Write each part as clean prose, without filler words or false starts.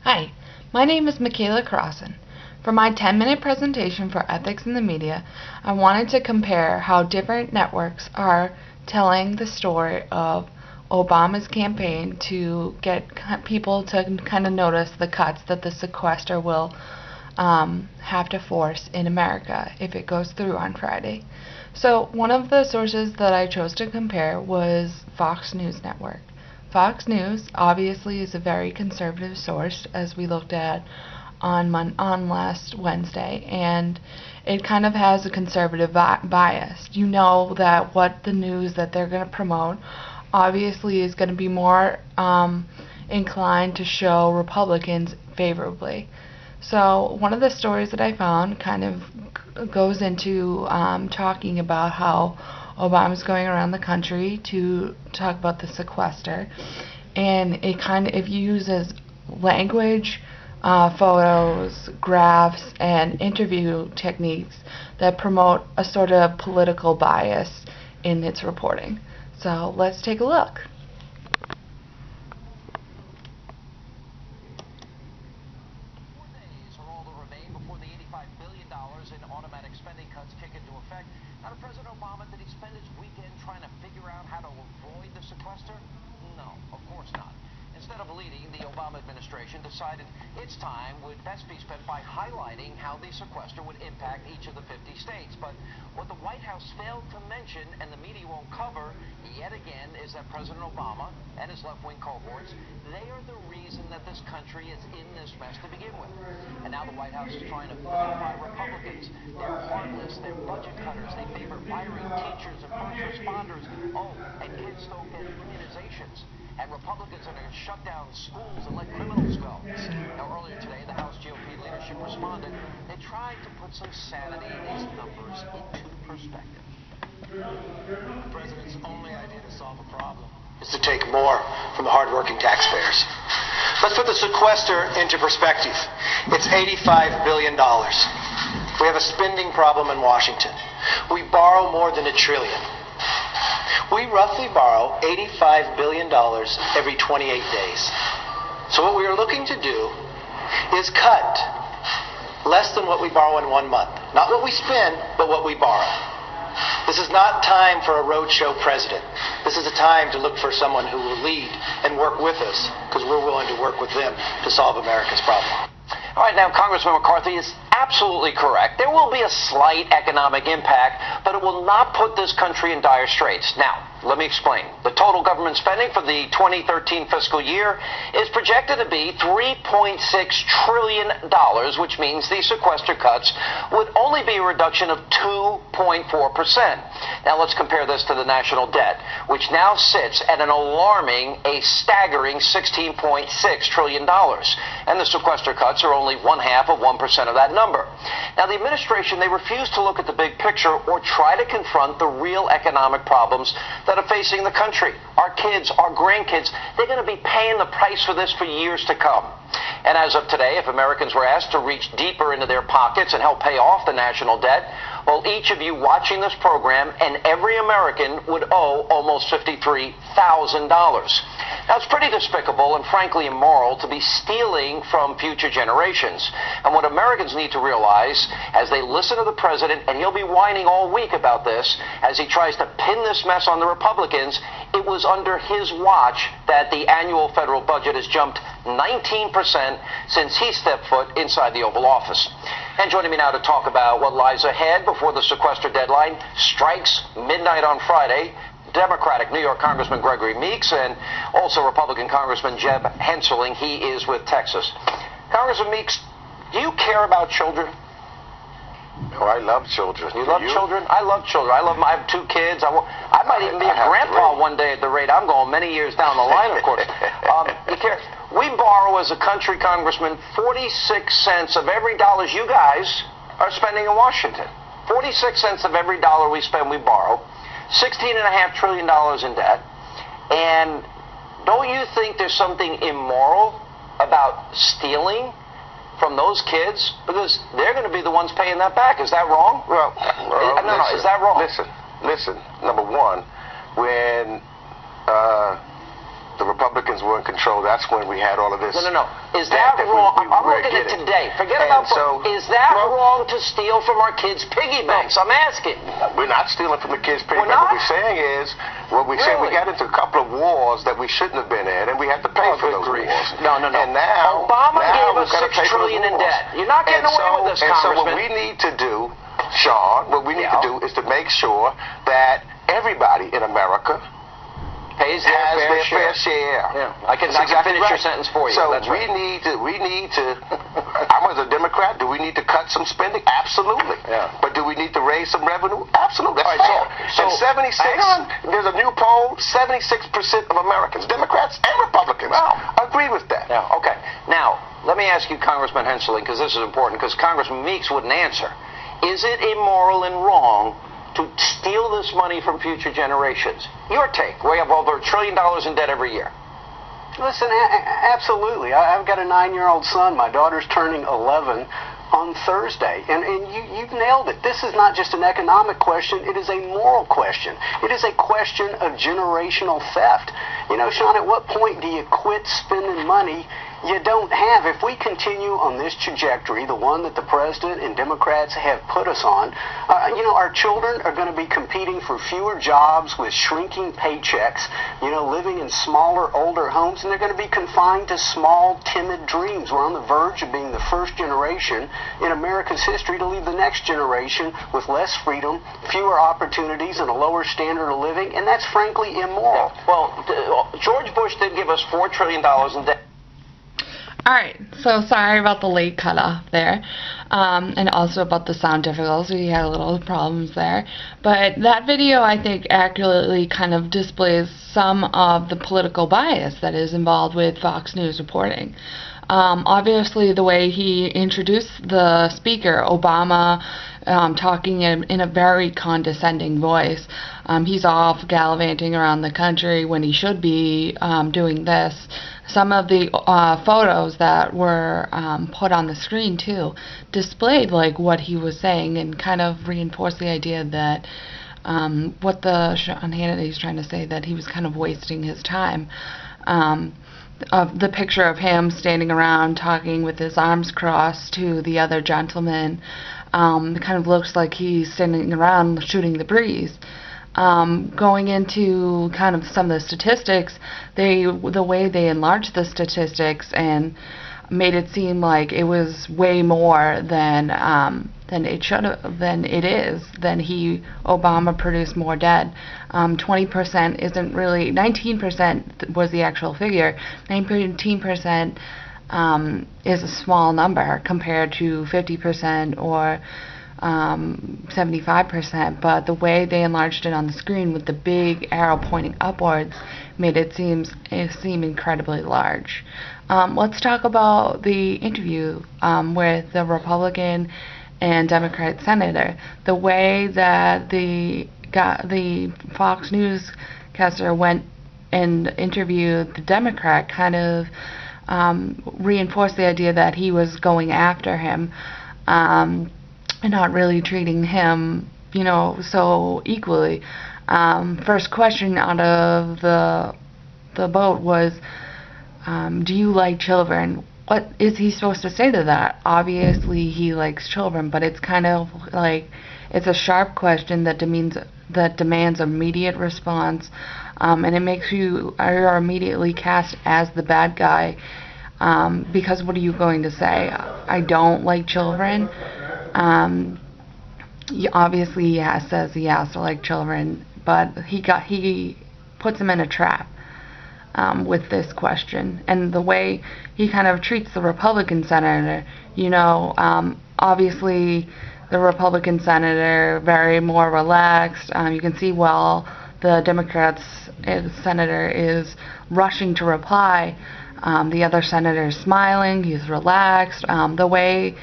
Hi, my name is Michaela Crossan. For my 10-minute presentation for Ethics in the Media, I wanted to compare how different networks are telling the story of Obama's campaign to get people to kind of notice the cuts that the sequester will have to force in America if it goes through on Friday. So one of the sources that I chose to compare was Fox News Network. Fox News obviously is a very conservative source, as we looked at on last Wednesday, and it kind of has a conservative bias. You know that what the news that they're going to promote obviously is going to be more inclined to show Republicans favorably. So one of the stories that I found kind of goes into talking about how Obama's going around the country to talk about the sequester, and it uses language, photos, graphs, and interview techniques that promote a sort of political bias in its reporting. So let's take a look. 4 days are all that remain before the $85 billion in automatic spending cuts kick into effect. Now, President Obama, did he spend his weekend trying to figure out how to avoid the sequester? No, of course not. Instead of leading, the Obama administration decided its time would best be spent by highlighting how the sequester would impact each of the 50 states. But what the White House failed to mention, and the media won't cover, yet again, is that President Obama and his left-wing cohorts, they are the reason that this country is in this mess to begin with. And now the White House is trying to vilify Republicans. They're heartless, they're budget cutters, they favor firing teachers and first responders. Oh, and kids don't get immunizations. And Republicans are going to shut down schools and let criminals go. Now, earlier today, the House GOP leadership responded. They tried to put some sanity in these numbers into perspective. The president's only idea to solve a problem is to take more from the hardworking taxpayers. Let's put the sequester into perspective. It's $85 billion. We have a spending problem in Washington. We borrow more than $1 trillion. We roughly borrow $85 billion every 28 days. So what we are looking to do is cut less than what we borrow in 1 month. Not what we spend, but what we borrow. This is not time for a roadshow president. This is a time to look for someone who will lead and work with us, because we're willing to work with them to solve America's problem. All right, now, Congressman McCarthy is absolutely correct. There will be a slight economic impact, but it will not put this country in dire straits. Now, let me explain. The total government spending for the 2013 fiscal year is projected to be $3.6 trillion, which means the sequester cuts would only be a reduction of 2.4%. Now, let's compare this to the national debt, which now sits at an staggering $16.6 trillion. And the sequester cuts are only 1/2 of 1% of that number. Now, the administration, they refuse to look at the big picture or try to confront the real economic problems that are facing the country. Our kids, our grandkids, they're going to be paying the price for this for years to come. And as of today, if Americans were asked to reach deeper into their pockets and help pay off the national debt, well, each of you watching this program and every American would owe almost $53,000. Now, it's pretty despicable and frankly immoral to be stealing from future generations. And what Americans need to realize as they listen to the president, and he'll be whining all week about this, as he tries to pin this mess on the Republicans, it was under his watch that the annual federal budget has jumped 19% since he stepped foot inside the Oval Office. And joining me now to talk about what lies ahead before the sequester deadline strikes midnight on Friday, Democratic New York Congressman Gregory Meeks and also Republican Congressman Jeb Hensarling. He is with Texas. Congressman Meeks, do you care about children? Oh, I love children. You love children? I love children. I have 2 kids. I might even be a grandpa 3. one day at the rate I'm going, many years down the line, of course. You care? We borrow as a country, Congressman, 46 cents of every dollar you guys are spending in Washington. 46 cents of every dollar we spend, we borrow. $16.5 trillion in debt. And don't you think there's something immoral about stealing from those kids? Because they're going to be the ones paying that back. Is that wrong? Well, no, is that wrong? Listen. Number one, when the Republicans were in control, that's when we had all of this. No. Is that wrong? I'm looking at today. Forget about is that wrong to steal from our kids' piggy banks? I'm asking. We're not stealing from the kids' piggy bank. What we're saying is, we got into a couple of wars that we shouldn't have been in, and we had to pay for those wars. No. And now, Obama gave us $6 trillion in debt. You're not getting away with this, Congressman. So what we need to do, Sean, what we need to do is to make sure that everybody in America has their fair share. Yeah, I can finish your sentence for you. So That's we need to. I'm as a Democrat. Do we need to cut some spending? Absolutely. Yeah. But do we need to raise some revenue? Absolutely. That's fair. So 76. There's a new poll. 76% of Americans, Democrats and Republicans, agree with that. Yeah. Okay. Now let me ask you, Congressman Hensarling, because this is important. Because Congressman Meeks wouldn't answer. Is it immoral and wrong to steal this money from future generations? Your take. We have over $1 trillion in debt every year. Listen, absolutely. I've got a 9-year-old son. My daughter's turning 11 on Thursday. And you've nailed it. This is not just an economic question. It is a moral question. It is a question of generational theft. You know, Sean, at what point do you quit spending money you don't have? If we continue on this trajectory, the one that the president and Democrats have put us on, our children are going to be competing for fewer jobs with shrinking paychecks, living in smaller, older homes, and they're going to be confined to small, timid dreams. We're on the verge of being the first generation in America's history to leave the next generation with less freedom, fewer opportunities, and a lower standard of living, and that's frankly immoral. Well, George Bush did give us $4 trillion in debt. Alright, so sorry about the late cutoff there, and also about the sound difficulties. We had a little problems there, but that video, I think, accurately kind of displays some of the political bias that is involved with Fox News reporting. Obviously, the way he introduced the speaker, Obama, talking in a very condescending voice. He's off gallivanting around the country when he should be doing this. Some of the photos that were put on the screen, too, displayed like what he was saying and kind of reinforced the idea that what Sean Hannity is trying to say, that he was kind of wasting his time. Of the picture of him standing around talking with his arms crossed to the other gentleman, it kind of looks like he's standing around shooting the breeze. Going into kind of some of the statistics, the way they enlarged the statistics and made it seem like it was way more than it is. Obama produced more debt. 20% isn't really, 19% was the actual figure. 19% is a small number compared to 50% or 75%, but the way they enlarged it on the screen with the big arrow pointing upwards made it seem incredibly large. Let's talk about the interview with the Republican and Democrat senator. The way that the Fox newscaster went and interviewed the Democrat kind of reinforced the idea that he was going after him. And not really treating him, so equally. First question out of the boat was, do you like children? What is he supposed to say to that? Obviously he likes children, but it's kind of like, it's a sharp question that demands immediate response, and it makes you're immediately cast as the bad guy, because what are you going to say? I don't like children. Obviously he says he has to like children, but he puts him in a trap with this question, and the way he kind of treats the Republican senator. Obviously the Republican senator very more relaxed. You can see while the Democrats senator is rushing to reply, the other senator is smiling. He's relaxed. The way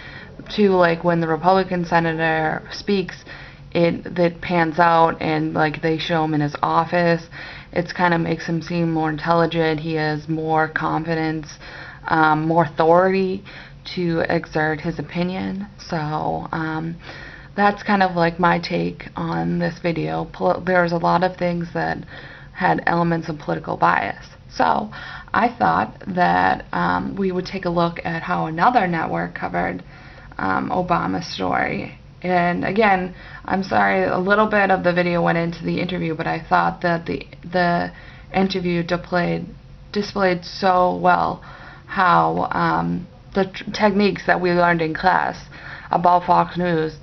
to, like, when the Republican senator speaks, it pans out and like they show him in his office. It kind of makes him seem more intelligent. He has more confidence, more authority to exert his opinion. So that's kind of like my take on this video. There's a lot of things that had elements of political bias. So I thought that we would take a look at how another network covered Obama's story. And again, I'm sorry, a little bit of the video went into the interview, but I thought that the interview displayed so well how the techniques that we learned in class about Fox News,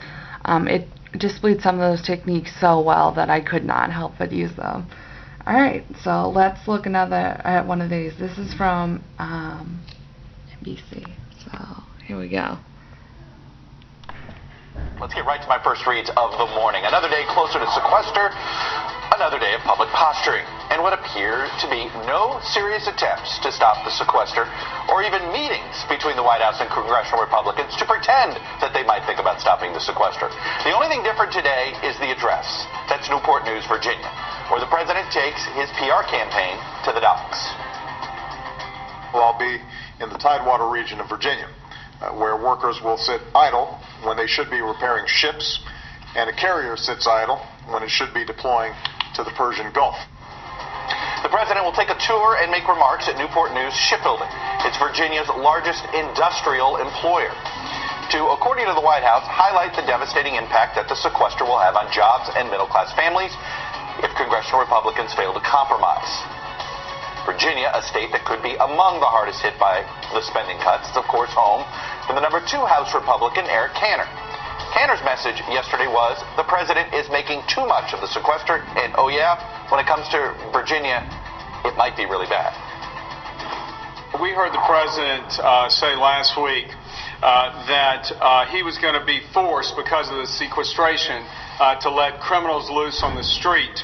it displayed some of those techniques so well that I could not help but use them. Alright, so let's look at one of these. This is from NBC. So here we go. Let's get right to my first reads of the morning. Another day closer to sequester, another day of public posturing, and what appear to be no serious attempts to stop the sequester or even meetings between the White House and congressional Republicans to pretend that they might think about stopping the sequester. The only thing different today is the address. That's Newport News, Virginia, where the president takes his PR campaign to the docks. Well, I'll be in the Tidewater region of Virginia, where workers will sit idle when they should be repairing ships, and a carrier sits idle when it should be deploying to the Persian Gulf. The president will take a tour and make remarks at Newport News Shipbuilding. It's Virginia's largest industrial employer, to, according to the White House, highlight the devastating impact that the sequester will have on jobs and middle-class families if congressional Republicans fail to compromise. Virginia, a state that could be among the hardest hit by the spending cuts, is of course home to the #2 House Republican, Eric Cantor. Cantor's message yesterday was the president is making too much of the sequester, and oh yeah, when it comes to Virginia, it might be really bad. We heard the president say last week that he was going to be forced because of the sequestration to let criminals loose on the street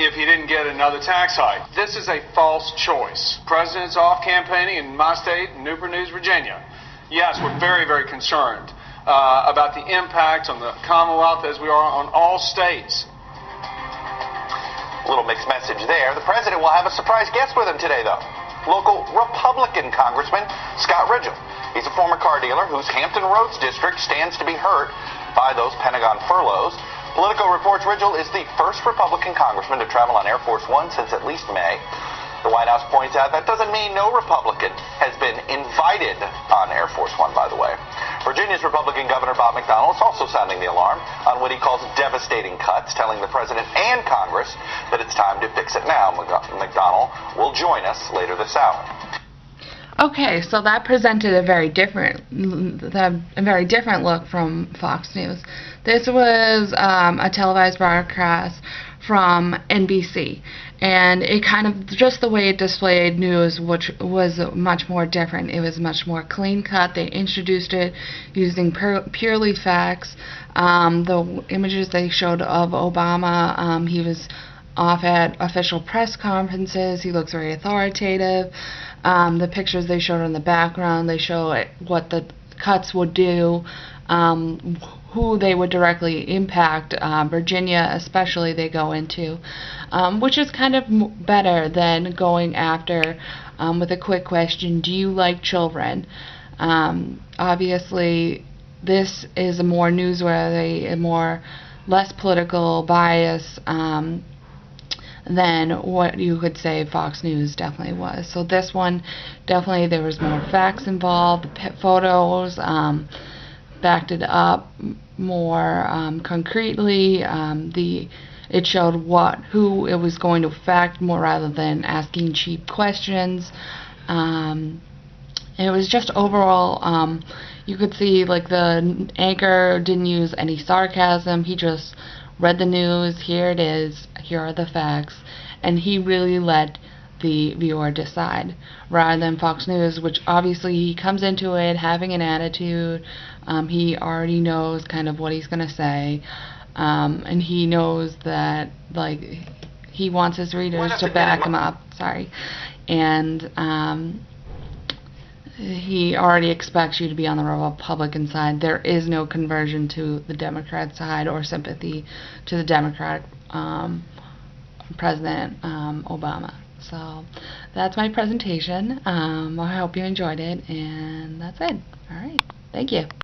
if he didn't get another tax hike. This is a false choice. President's off campaigning in my state, Newport News, Virginia. Yes, we're very, very concerned about the impact on the Commonwealth as we are on all states. A little mixed message there. The president will have a surprise guest with him today, though. Local Republican Congressman Scott Ridgell. He's a former car dealer whose Hampton Roads district stands to be hurt by those Pentagon furloughs. Politico reports Ridgell is the first Republican congressman to travel on Air Force One since at least May. The White House points out that doesn't mean no Republican has been invited on Air Force One, by the way. Virginia's Republican Governor Bob McDonnell is also sounding the alarm on what he calls devastating cuts, telling the president and Congress that it's time to fix it now. McDonnell will join us later this hour. Okay, so that presented a very different look from Fox News. This was a televised broadcast from NBC, and it kind of, just the way it displayed news, which was much more different. It was much more clean cut. They introduced it using purely facts. The images they showed of Obama, he was off at official press conferences. He looks very authoritative. The pictures they showed in the background, they show what the cuts would do, who they would directly impact. Virginia especially they go into, which is kind of better than going after with a quick question, do you like children? Obviously this is a more newsworthy, less political bias than what you could say Fox News definitely was. So this one, definitely there was more facts involved, photos, backed it up more concretely. It showed who it was going to affect more rather than asking cheap questions. It was just overall, you could see like the anchor didn't use any sarcasm. He just read the news, here it is, here are the facts, and he really let the viewer decide, rather than Fox News, which obviously he comes into it having an attitude. He already knows kind of what he's going to say, and he knows that like he wants his readers to back him up, and he already expects you to be on the Republican side. There is no conversion to the Democrat side or sympathy to the Democratic President Obama. So that's my presentation. I hope you enjoyed it, and that's it. All right. Thank you.